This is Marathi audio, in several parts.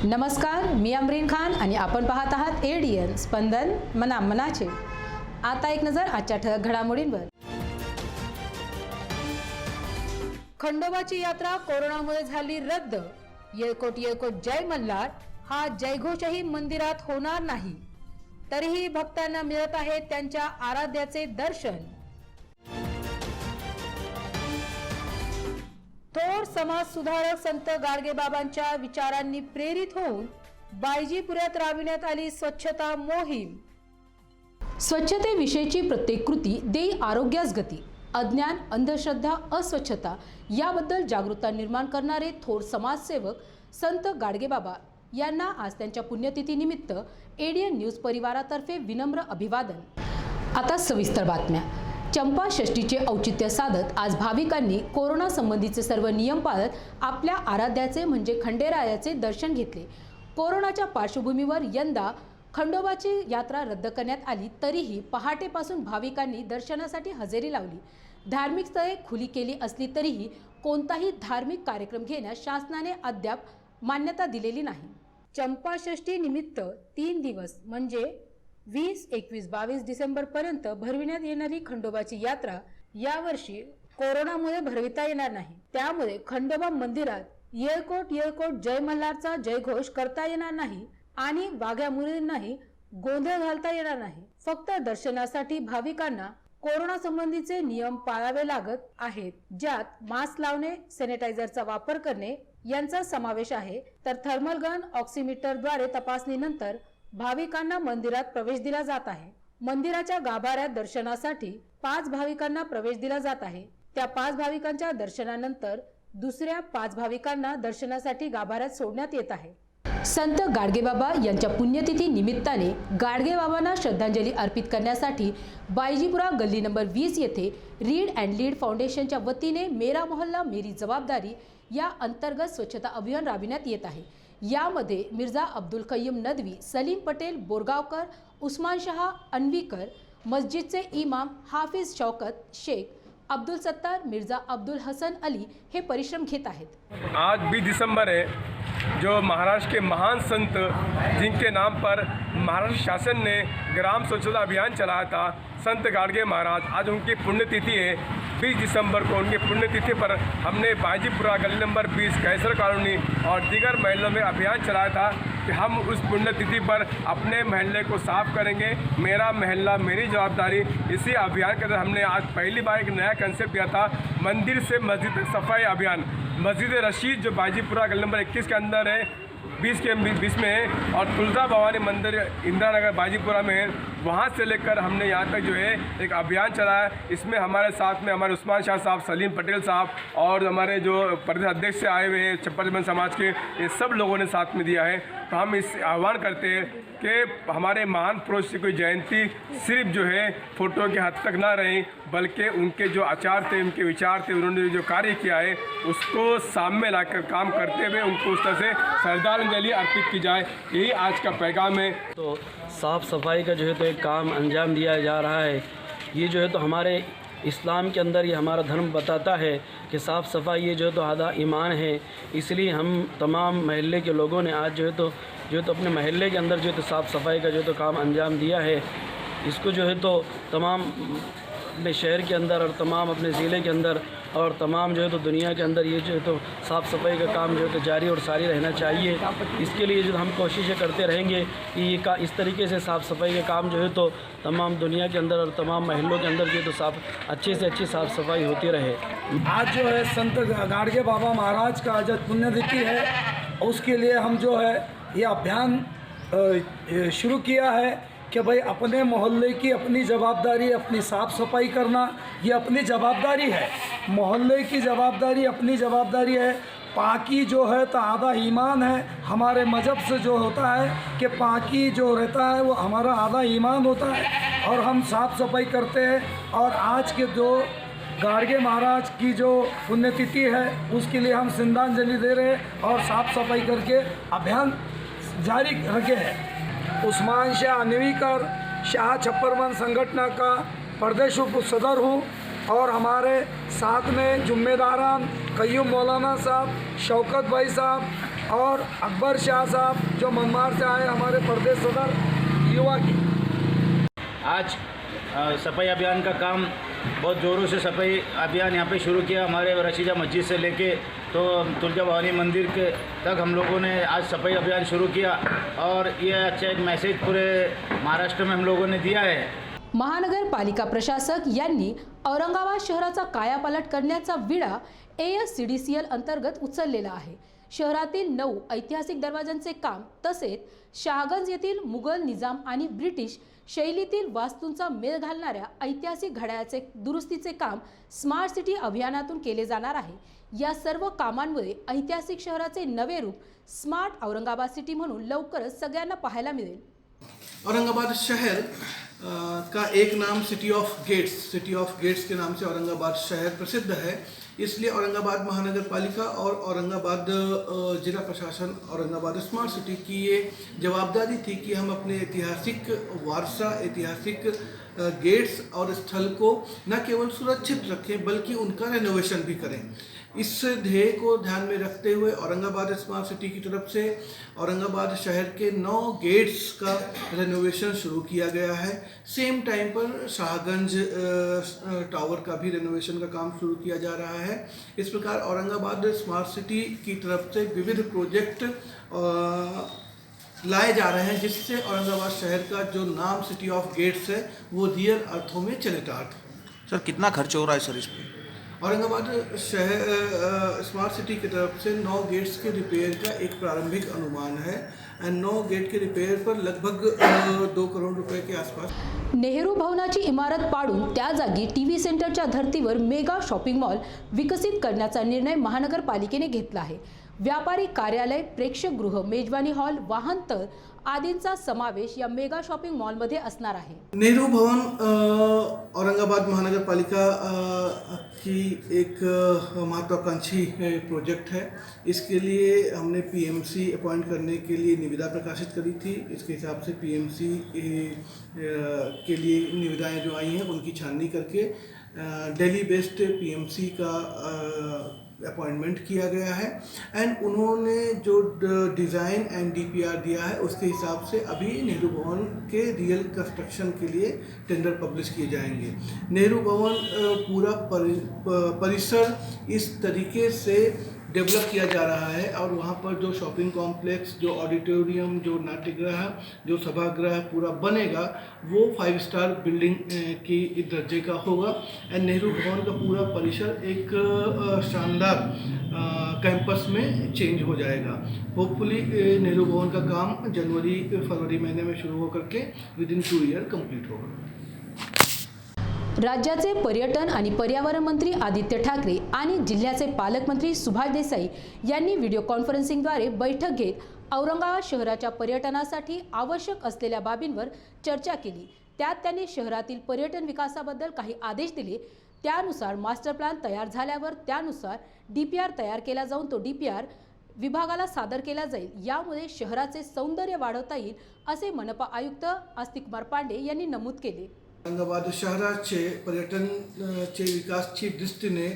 नमस्कार, मी अमरीन खान आणि आपण पाहत आहात ADN स्पंदन मनाचे। आता एक नजर आजच्या ठळक घडामोडींवर। खंडोबाची यात्रा कोरोनामुळे झाली रद्द। येळकोट येळकोट जय मल्हार हा जयघोषही मंदिरात होणार नाही, तरीही भक्तांना मिळत आहे त्यांच्या आराध्याचे दर्शन। थोर समाज सुधारक संत गाडगेबाबांच्या विचारांनी प्रेरित होऊन बायजीपुरात राबविण्यात आली स्वच्छता मोहीम। स्वच्छतेविषयीची प्रत्येक कृती देई आरोग्यास गती। अज्ञान, अंधश्रद्धा, अस्वच्छता याबद्दल जागरूकता निर्माण करणारे थोर समाजसेवक संत गाडगेबाबा यांना आज त्यांच्या पुण्यतिथी निमित्त ADN न्यूज परिवारातर्फे विनम्र अभिवादन। आता सविस्तर बातम्या। चंपा षष्ठीचे औचित्य साधत आज भाविकांनी कोरोना संबंधीचे सर्व नियम पाळत आपल्या आराध्याचे म्हणजे खंडेरायाचे दर्शन घेतले। कोरोनाच्या पार्श्वभूमीवर यंदा खंडोबाची यात्रा रद्द करण्यात आली, तरीही पहाटेपासून भाविकांनी दर्शनासाठी हजेरी लावली। धार्मिक स्थळे खुली केली असली तरीही कोणताही धार्मिक कार्यक्रम घेण्यास शासनाने अद्याप मान्यता दिलेली नाही। चंपा षष्ठी निमित्त 3 दिवस म्हणजे 20, 21, 22 डिसेंबर पर्यंत भरविण्यात येणारी खंडोबाची यात्रा यावर्षी कोरोनामुळे भरविता येणार नाही। त्यामुळे खंडोबा मंदिरात येळकोट येळकोट जय मल्हारचा जयघोष करता येणार नाही आणि वाघ्या मुलींनाही गोंधळ घालता येणार नाही। फक्त दर्शनासाठी भाविकांना कोरोना संबंधीचे नियम पाळावे लागत आहेत, ज्यात मास्क लावणे, सॅनिटायझरचा वापर करणे यांचा समावेश आहे। तर थर्मल गन ऑक्सिमीटरद्वारे तपासणीनंतर भाविकांना मंदिरात प्रवेश दिला जात आहे। मंदिराच्या गाभाऱ्यात दर्शनासाठी 5 भाविकांना प्रवेश दिला जात आहे। त्या 5 भाविकांच्या दर्शनानंतर दुसऱ्या 5 भाविकांना दर्शनासाठी गाभाऱ्यात सोडण्यात येत आहे। संत गाडगेबाबा यांच्या पुण्यतिथी निमित्ताने गाडगेबाबांना श्रद्धांजली अर्पित करण्यासाठी बायजीपुरा गल्ली नंबर 20 येथे रीड अँड लीड फाउंडेशनच्या वतीने मेरा मोहल्ला मेरी जबाबदारी या अंतर्गत स्वच्छता अभियान राबविण्यात येत आहे। यामध्ये मिर्झा अब्दुल कय्यूम नदवी, सलीम पटेल बोरगावकर, उस्मान शाह अन्वीकर, मस्जिदचे इमाम हाफिज शौकत शेख, अब्दुल सत्तार, मिर्ज़ा अब्दुल हसन अली हे परिश्रम घेत आहेत। आज 20 दिसंबर है, जो महाराष्ट्र के महान संत जिनके नाम पर महाराष्ट्र शासन ने ग्राम स्वच्छता अभियान चलाया था, संत गाडगे महाराज, आज उनकी पुण्यतिथि है। 20 दिसंबर को उनकी पुण्यतिथि पर हमने बायजीपुरा गली नंबर 20 कैसर कॉलोनी और दीगर महलों में अभियान चलाया था कि हम उस पुण्यतिथि पर अपने महल्ले को साफ करेंगे। मेरा महल्ला मेरी जवाबदारी, इसी अभियान के अंदर हमने आज पहली बार एक नया कंसेप्ट दिया था, मंदिर से मस्जिद तक सफाई अभियान। मस्जिद रशीद जो बायजीपुरा गली नंबर 21 के अंदर है, 20 के 20 में है, और तुलजा भवानी मंदिर इंदिरा नगर बायजीपुरा में है, वहाँ से लेकर हमने यहाँ तक जो है एक अभियान चलाया। इसमें हमारे साथ में हमारे उस्मान शाह साहब, सलीम पटेल साहब और हमारे जो प्रदेश अध्यक्ष से आए हुए हैं छप्पर समाज के, ये सब लोगों ने साथ में दिया है। तो हम इस आह्वान करते हैं कि हमारे महान पुरुष की कोई जयंती सिर्फ जो है फोटो के हद तक ना रही, बल्कि उनके जो आचार थे, उनके विचार थे, उन्होंने जो कार्य किया है उसको सामने लाकर काम करते हुए उनको उस तरह से श्रद्धांजलि अर्पित की जाए, यही आज का पैगाम है। तो साफ़ सफाई का जो है तो एक काम अंजाम दिया जा रहा है। ये जो है तो हमारे इस्लाम के अंदर ये हमारा धर्म बताता है कि साफ़ सफाई ये जो है तो आधा ईमान है। इसलिए हम तमाम महल्ले के लोगों ने आज जो है तो अपने महल्ले के अंदर जो है तो साफ़ सफाई का जो है तो काम अंजाम दिया है। इसको जो है तो तमाम अपने शहर के अंदर और तमाम अपने ज़िले के अंदर और तमाम जो है तो दुनिया के अंदर ये जो है तो साफ़ सफाई का काम जो है तो जारी और सारी रहना चाहिए। इसके लिए जो हम कोशिशें करते रहेंगे कि ये इस तरीके से साफ़ सफाई का काम जो है तो तमाम दुनिया के अंदर और तमाम महलों के अंदर जो है तो अच्छे से अच्छी साफ़ सफाई होती रहे। आज जो है संत गाडगे बाबा महाराज का आज पुण्यतिथि है, उसके लिए हम जो है ये अभियान शुरू किया है कि भाई अपने मोहल्ले की अपनी जवाबदारी, अपनी साफ़ सफाई करना ये अपनी जवाबदारी है। मोहल्ले की जवाबदारी अपनी जवाबदारी है। पाकी जो है तो आधा ईमान है। हमारे मज़हब से जो होता है कि पाकी जो रहता है वो हमारा आधा ईमान होता है, और हम साफ़ सफाई करते हैं। और आज के जो गाडगे महाराज की जो पुण्यतिथि है उसके लिए हम श्रद्धांजलि दे रहे हैं और साफ़ सफाई करके अभियान जारी रखे हैं। उस्मान शाह अन्वीकर शाह छप्परमन संगठन का प्रदेश उप सदर हूँ, और हमारे साथ में जुम्मेदारान कय्यूम मौलाना साहब, शौकत भाई साहब, और अकबर शाह साहब जो मनमाड से आए हमारे प्रदेश सदर युवा की। आज सफाई अभियान का काम बहुत ज़ोरों से सफाई अभियान यहाँ पे शुरू किया। हमारे रशीदा मस्जिद से लेके तो तुलजा भवानी मंदिर के तक हम लोगों ने आज सफाई अभियान शुरू किया और ये अच्छा एक मैसेज पूरे महाराष्ट्र में हम लोगों ने दिया है। महानगरपालिका प्रशासक यांनी औरंगाबाद शहराचा कायापालट करण्याचा विडा ASCDCL अंतर्गत उचललेला आहे। शहरातील 9 ऐतिहासिक दरवाजांचे काम तसेच शहागंज येथील मुघल, निजाम आणि ब्रिटिश शैलीतील वास्तूंचा मेळ घालणाऱ्या ऐतिहासिक घड्याळाचे दुरुस्तीचे काम स्मार्ट सिटी अभियानातून केले जाणार आहे। या सर्व कामांमुळे ऐतिहासिक शहराचे नवे रूप स्मार्ट औरंगाबाद सिटी म्हणून लवकरच सगळ्यांना पाहायला मिळेल। औरंगाबाद शहर का एक नाम सिटी ऑफ गेट्स के नाम से औरंगाबाद शहर प्रसिद्ध है। इसलिए औरंगाबाद महानगर पालिका और औरंगाबाद जिला प्रशासन औरंगाबाद स्मार्ट सिटी की ये जवाबदारी थी कि हम अपने ऐतिहासिक वारसा, ऐतिहासिक गेट्स और स्थल को न केवल सुरक्षित रखें बल्कि उनका रेनोवेशन भी करें। इस ध्येय को ध्यान में रखते हुए औरंगाबाद स्मार्ट सिटी की तरफ से औरंगाबाद शहर के 9 गेट्स का रेनोवेशन शुरू किया गया है। सेम टाइम पर शाहगंज टावर का भी रेनोवेशन का काम शुरू किया जा रहा है। इस प्रकार औरंगाबाद स्मार्ट सिटी की तरफ से विविध प्रोजेक्ट लाए जा रहे हैं जिससे औरंगाबाद शहर का जो नाम सिटी ऑफ गेट्स है वो रियल अर्थों में चरितार्थ हो। सर कितना खर्च हो रहा है सर इस पर? औरंगाबाद शहर स्मार्ट सिटी की तरफ से 9 गेट्स के रिपेयर का एक प्रारंभिक अनुमान है एंड 9 गेट के रिपेयर पर लगभग 2 करोड़ रुपए के आसपास। नेहरू भवनाची इमारत पाडून त्या जागी टीव्ही सेंटरच्या धर्तीवर मेगा शॉपिंग मॉल विकसित करण्याचा निर्णय महानगरपालिकेने घेतला आहे। व्यापारी कार्यालय, प्रेक्षकगृह, मेजबानी हॉल, वाहनतळ आदींचा समावेश या मेगा शॉपिंग मॉलमध्ये असणार आहे। नेहरू भवन औरंगाबाद महानगर पालिका की एक महत्वाकांक्षी प्रोजेक्ट है। इसके लिए हमने PMC अपॉइंट करने के लिए निविदा प्रकाशित करी थी। इसके हिसाब से PMC के लिए निविदाएं जो आई हैं उनकी छाननी करके दिल्ली बेस्ड PMC का अपॉइंटमेंट किया गया है एंड उन्होंने जो डिज़ाइन एंड DPR दिया है उसके हिसाब से अभी नेहरू भवन के रियल कंस्ट्रक्शन के लिए टेंडर पब्लिश किए जाएंगे। नेहरू भवन पूरा परिसर इस तरीके से डेवलप किया जा रहा है और वहाँ पर जो शॉपिंग कॉम्प्लेक्स, जो ऑडिटोरियम, जो नाट्यगृह, जो सभागृह पूरा बनेगा वो 5 स्टार बिल्डिंग की दर्जे का होगा एंड नेहरू भवन का पूरा परिसर एक शानदार कैंपस में चेंज हो जाएगा। होपफुली नेहरू भवन का काम जनवरी-फरवरी महीने में शुरू होकर के विदिन 2 ईयर कंप्लीट होगा। राज्याचे पर्यटन आणि पर्यावरण मंत्री आदित्य ठाकरे आणि जिल्ह्याचे पालकमंत्री सुभाष देसाई यांनी व्हिडिओ कॉन्फरन्सिंगद्वारे बैठक घेत औरंगाबाद शहराच्या पर्यटनासाठी आवश्यक असलेल्या बाबींवर चर्चा केली। त्यात त्यांनी शहरातील पर्यटन विकासाबद्दल काही आदेश दिले। त्यानुसार मास्टर प्लॅन तयार झाल्यावर त्यानुसार DPR तयार केला जाऊन तो DPR विभागाला सादर केला जाईल। यामुळे शहराचे सौंदर्य वाढवता येईल असे मनपा आयुक्त आस्तिकुमार पांडे यांनी नमूद केले। औरंगाबाद शहराचे पर्यटनचे विकासची दृष्टीने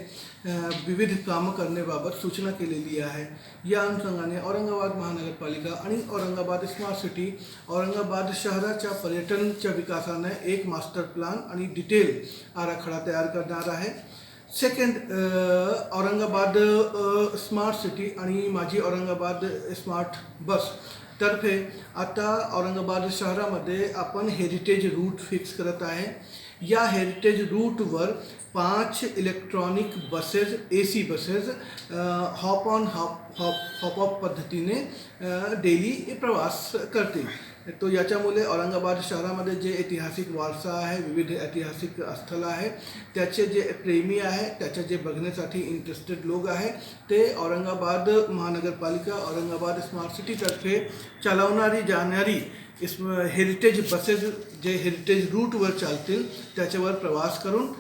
विविध कामं करण्याबाबत सूचना केलेली आहे। या अनुषंगाने औरंगाबाद महानगरपालिका आणि औरंगाबाद स्मार्ट सिटी औरंगाबाद शहराच्या पर्यटनच्या विकासाने एक मास्टर प्लॅन आणि डिटेल आराखडा तयार करणार आहे। सेकंड, औरंगाबाद स्मार्ट सिटी आणि माझी औरंगाबाद स्मार्ट बस तर्फे आता औरंगाबाद शहरामध्ये आपण हेरिटेज रूट फिक्स करत आहे। या हेरिटेज रूटवर 5 electronic buses, AC buses hop on hop off पद्धतीने डेली प्रवास करतील। तो याच्यामुळे औरंगाबाद शहरामध्ये जे ऐतिहासिक वारसा आहे, विविध ऐतिहासिक स्थळ आहे, त्याचे जे प्रेमी आहे, त्याचे जे बघण्यासाठी इंटरेस्टेड लोक आहे ते औरंगाबाद महानगरपालिका औरंगाबाद स्मार्ट सिटीतर्फे चालवणारी जाणारी हेरिटेज बसेस जे हेरिटेज रूटवर चालतील त्याच्यावर प्रवास करून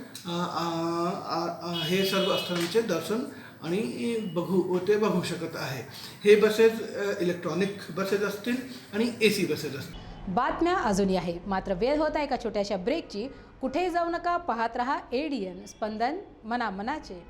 हे सर्व स्थळांचे दर्शन आणि बघू शकत आहे। हे बसेस इलेक्ट्रॉनिक बसेस असतील आणि AC बसेस असतील। बातम्या अजूनही आहे, मात्र वेळ होत आहे एका छोट्याशा ब्रेकची। कुठेही जाऊ नका, पाहत रहा ADN स्पंदन मनामनाचे।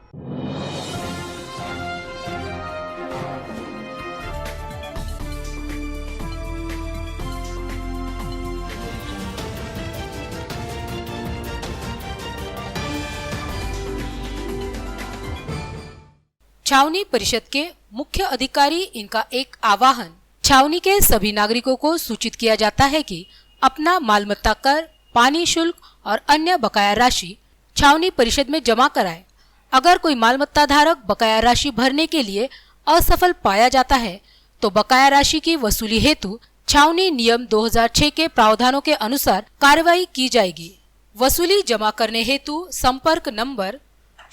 छावनी परिषद के मुख्य अधिकारी इनका एक आह्वान, छावनी के सभी नागरिकों को सूचित किया जाता है कि अपना मालमत्ता कर, पानी शुल्क और अन्य बकाया राशि छावनी परिषद में जमा कराए। अगर कोई मालमत्ता धारक बकाया राशि भरने के लिए असफल पाया जाता है तो बकाया राशि की वसूली हेतु छावनी नियम 2006 के प्रावधानों के अनुसार कार्रवाई की जाएगी। वसूली जमा करने हेतु संपर्क नंबर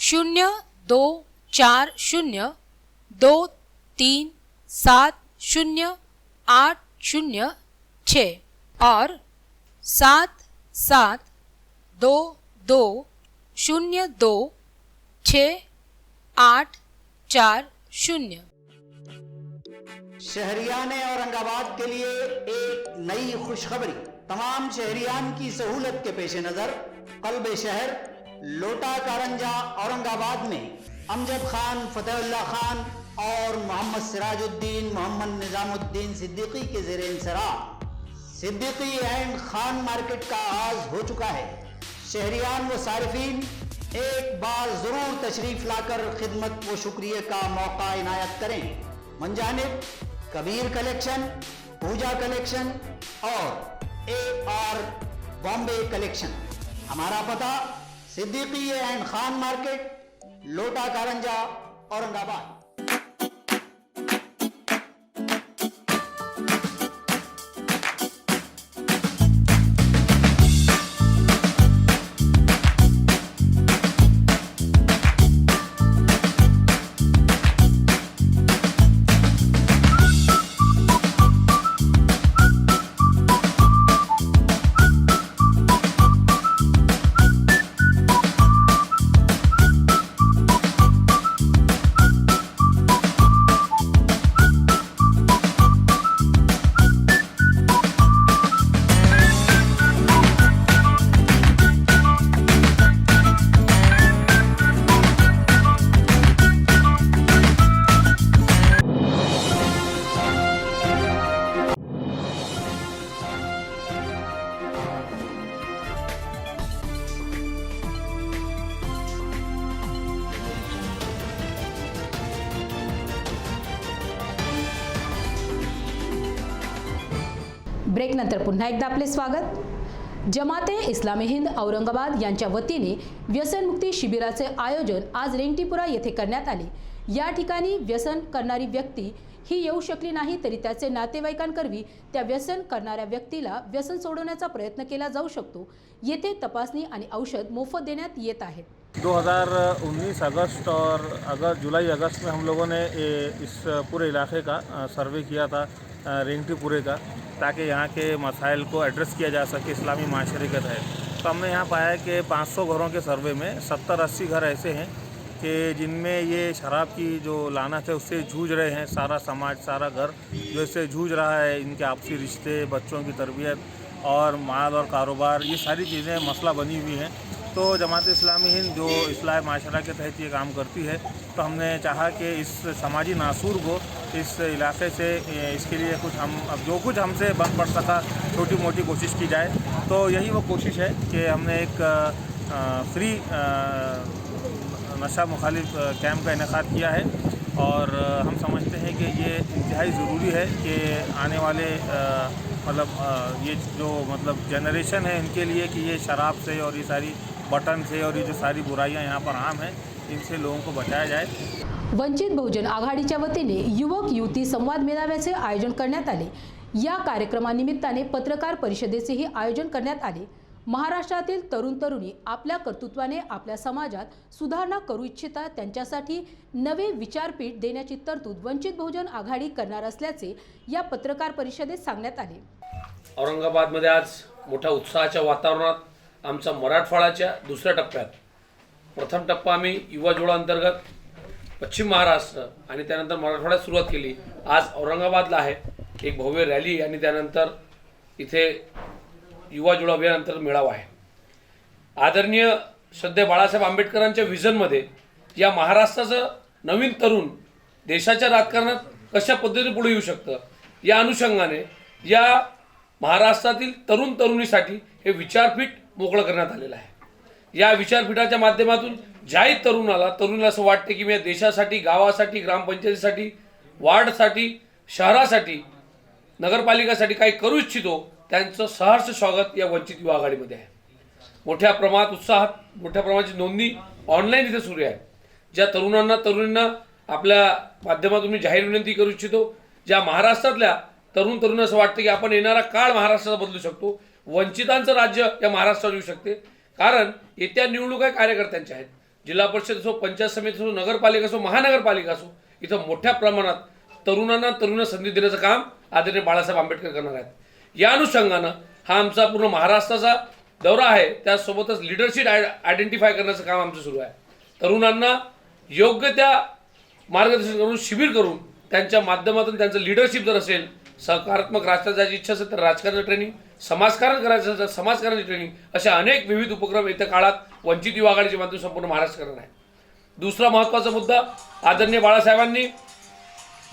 024023708006 और 7722026840। शहरियान औरंगाबाद के लिए एक नई खुशखबरी। तमाम शहरियान की सहूलत के पेश नजर कल्ब शहर लोटा कारंजा औरंगाबाद में अमजद खान, फतेहुल्लाह खान और मोहम्मद सिराजुद्दीन, मोहम्मद निजामुद्दीन सिद्दीकी के ज़ेर इंसराफ सिद्दीकी एंड खान मार्केट का आगाज हो चुका है। शहरियान व सारिफीन एक बार जरूर तशरीफ लाकर खिदमत व शुक्रिया का मौका इनायत करें। मंजानिब कबीर कलेक्शन, पूजा कलेक्शन और AR बॉम्बे कलेक्शन। हमारा पता सिद्दीकी एंड खान मार्केट, लोटा कारंजा, औरंगाबाद। ब्रेक नंतर पुन्हा एकदा आपले स्वागत। जमाते इस्लामी हिंद औरंगाबाद यांच्या वतीने व्यसनमुक्ती शिबिराचे आयोजन आज रेंगटीपुरा येथे करण्यात आले। या ठिकाणी व्यसन करणारी व्यक्ती ही येऊ शकली नाही तरी त्याचे नातेवाईकांकरवी त्या व्यसन करणाऱ्या व्यक्तीला व्यसन सोडवण्याचा प्रयत्न केला जाऊ शकतो। येथे तपासणी आणि औषध मोफत देण्यात येत आहे। 2019 अगस्त और जुलाई अगस्त में हम लोगों ने इस पूरे इलाके का सर्वे किया था, रेंगटीपुरे का, ताकि यहाँ के मसाइल को एड्रेस किया जा सके इस्लामी माशरे के तहत। तो हमने यहाँ पाया कि 500 घरों के सर्वे में 70-80 घर ऐसे हैं कि जिनमें ये शराब की जो लानत है उससे जूझ रहे हैं। सारा समाज, सारा घर जो इससे जूझ रहा है। इनके आपसी रिश्ते, बच्चों की तरबियत और माल और कारोबार, ये सारी चीज़ें मसला बनी हुई हैं। तो जमात इस्लामी हिंद जो इस्लाह माशरा के तहत ये काम करती है, तो हमने चाहा कि इस समाजी नासूर को इस इलाके से, इसके लिए कुछ हम अब जो कुछ हमसे बन पड़ सका छोटी मोटी कोशिश की जाए। तो यही वो कोशिश है कि हमने एक फ्री नशा मुखालिफ कैंप का इनेकाद किया है और हम समझते हैं कि ये इंतहाई ज़रूरी है कि आने वाले ये जो जनरेशन है इनके लिए कि ये शराब से और ये सारी बटन से और ये जो सारी बुराइयां यहाँ पर आम हैं, इनसे लोगों को बचाया जाए। वंचित बहुजन आघाडीच्या वतीने युवक युवती संवाद मेळाव्याचे आयोजन करण्यात आले। या कार्यक्रमानिमित्ताने पत्रकार परिषदेचेही आयोजन करण्यात आले। महाराष्ट्रातील तरुण तरुणी आपल्या कर्तृत्वाने आपल्या समाजात सुधारणा करू इच्छितात, त्यांच्यासाठी नवे विचारपीठ देण्याची तरतूद वंचित बहुजन आघाडी करणार असल्याचे या पत्रकार परिषदेत सांगण्यात आले। औरंगाबादमध्ये आज मोठ्या उत्साहाच्या वातावरणात आमचा मराठवाड्याच्या दुसऱ्या टप्प्यात, प्रथम टप्पा आम्ही युवा जोडा अंतर्गत पश्चिम महाराष्ट्र आणि त्यानंतर मराठवाड्यात सुरुवात केली। आज औरंगाबादला आहे एक भव्य रॅली आणि त्यानंतर इथे युवा जोडा अभियानानंतर मेळावा आहे। आदरणीय श्रद्धेय बाळासाहेब आंबेडकरांच्या विजनमध्ये या महाराष्ट्राचं नवीन तरुण देशाच्या राजकारणात कशा पद्धतीने पुढे येऊ शकतं, या अनुषंगाने या महाराष्ट्रातील तरुण तरुणीसाठी हे विचारपीठ मोकळं करण्यात आलेलं आहे। या विचारपीठाच्या माध्यमातून ज्याही तरुणाला असं वाटते की मी या देशासाठी, गावासाठी, ग्रामपंचायतीसाठी, वार्डसाठी, शहरासाठी, नगरपालिकासाठी काही करू इच्छितो, त्यांचं सहर्ष स्वागत या वंचित युवा आघाडीमध्ये आहे. मोठ्या प्रमाणात उत्साहात, मोठ्या प्रमाणाची नोंदणी ऑनलाईन इथे सुरू आहे. ज्या तरुणींना आपल्या माध्यमातून मी जाहीर विनंती करू इच्छितो, ज्या महाराष्ट्रातल्या तरुण असं वाटतं की आपण येणारा काळ महाराष्ट्राचा बदलू शकतो, वंचितांचं राज्य या महाराष्ट्रात येऊ शकते. कारण येत्या निवडणुका कार्यकर्त्यांच्या आहेत. जिल्हा परिषद असो, पंचायत समिती असो, नगरपालिका असो, महानगरपालिका असो, इथं मोठ्या प्रमाणात तरुणांना संधी देण्याचं काम आदरणीय बाळासाहेब आंबेडकर करणार आहेत. या अनुषंगानं हा आमचा पूर्ण महाराष्ट्राचा दौरा आहे. त्यासोबतच लिडरशिप आयडेंटिफाय करण्याचं काम आमचं सुरू आहे. तरुणांना योग्य त्या मार्गदर्शन करून, शिबिर करून, त्यांच्या माध्यमातून त्यांचं लिडरशिप जर असेल, सकारात्मक राजकारण जायची इच्छा असेल तर राजकारण ट्रेनिंग, समाजकारण करायचं असेल तर समाजकारणाची ट्रेनिंग, अशा अनेक विविध उपक्रम येत्या काळात वंचित युवा आघाडीच्या माध्यमातून संपूर्ण महाराष्ट्र करणार आहे. दुसरा महत्त्वाचा मुद्दा, आदरणीय बाळासाहेबांनी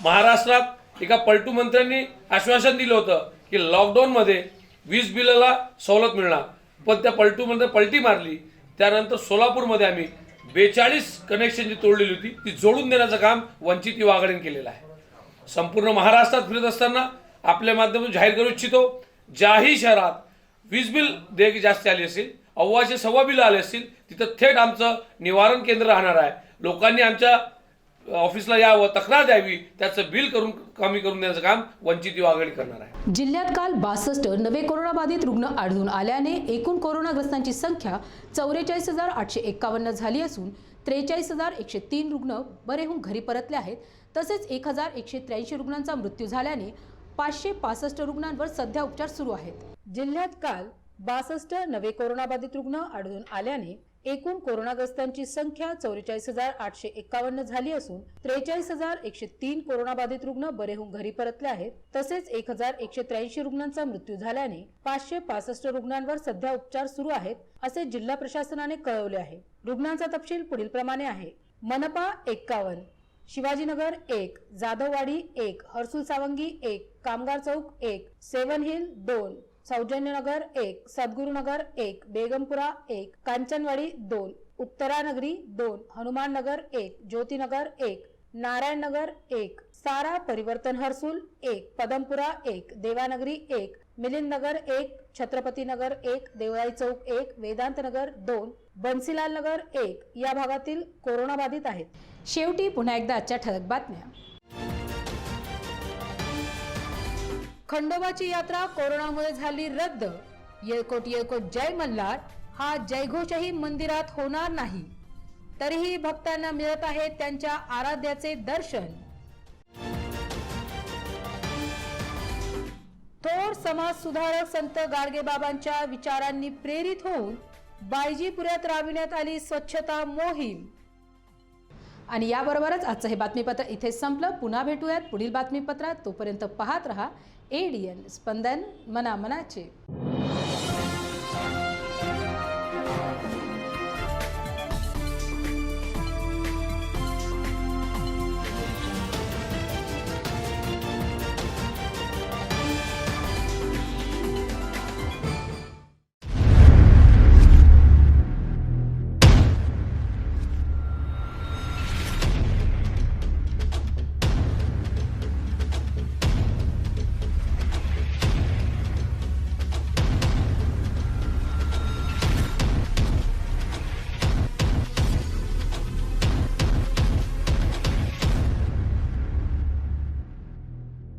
महाराष्ट्रात एका पलटू मंत्र्यांनी आश्वासन दिलं होतं की लॉकडाऊनमध्ये वीज बिलाला सवलत मिळणार, पण त्या पलटूमध्ये पलटी मारली. त्यानंतर सोलापूरमध्ये आम्ही 42 कनेक्शन जी तोडलेली होती ती जोडून देण्याचं काम वंचित युवा आघाडीने केलेलं आहे. संपूर्ण महाराष्ट्रात फिरत असताना आपल्या माध्यमातून जाहीर करू इच्छितो, ज्याही शहरात वीज बिल देयके जास्त आली असेल, अव्वाचे सव्वा बिल आले असतील, तिथं थेट आमचं निवारण केंद्र राहणार आहे. लोकांनी आमच्या ऑफिसला यावं, तक्रार द्यावी, त्याचं बिल कमी करून देण्याचं काम वंचित युवा आघाडी करणार आहे. जिल्ह्यात काल 62 नवे कोरोनाबाधित रुग्ण आढळून आल्याने एकूण कोरोनाग्रस्तांची संख्या 44,851 झाली असून 43,103 रुग्ण बरे होऊन घरी परतले आहेत. तसेच 1,183 रुग्णांचा मृत्यू झाल्याने 565 रुग्णांवर सध्या उपचार सुरू आहेत. जिल्ह्यात काल 62 नवे कोरोनाबाधित रुग्ण आढळून आल्याने एकूण कोरोनाग्रस्तांची संख्या 44,851 झाली असून 43,103 कोरोनाबाधित रुग्ण बरे होऊन घरी परतले आहेत. तसेच 1,183 रुग्णांचा मृत्यू झाल्याने 565 रुग्णांवर सध्या उपचार सुरू आहेत, असे जिल्हा प्रशासनाने कळवले आहे. रुग्णांचा तपशील पुढील प्रमाणे आहे. मनपा 51, शिवाजीनगर 1, जाधववाडी 1, हर्सुल सावंगी 1, कामगार चौक 1, सेवन हिल 2, सौजन्यनगर 1, सद्गुरुनगर 1, बेगमपुरा 1, कांचनवाडी 2, उत्तरानगरी 2, हनुमान नगर 1, ज्योतिनगर 1, नारायण नगर 1, सारा परिवर्तन हर्सुल 1, पदमपुरा 1, देवानगरी 1, मिलिंद नगर 1, छत्रपती नगर 1, देवळाई चौक 1, वेदांत नगर 2, बन्सीलाल नगर 1 या भागातील कोरोना बाधित आहेत. शेवटी पुन्हा एकदा आजच्या ठळक बातम्या. खंडोबाची यात्रा कोरोनामुळे झाली रद्द. येळकोट येळकोट जय मल्हार हा जयघोषही मंदिरात होणार नाही, तरीही भक्तांना मिळत आहे त्यांच्या आराध्याचे दर्शन. थोर समाज सुधारक संत गाडगेबाबांच्या विचारांनी प्रेरित होऊन बायजीपुऱ्यात राबविण्यात आली स्वच्छता मोहीम. आणि याबरोबरच आजचं हे बातमीपत्र इथे संपलं. पुन्हा भेटूयात पुढील बातमीपत्रात. तोपर्यंत पाहत रहा ADN स्पंदन मनामनाचे.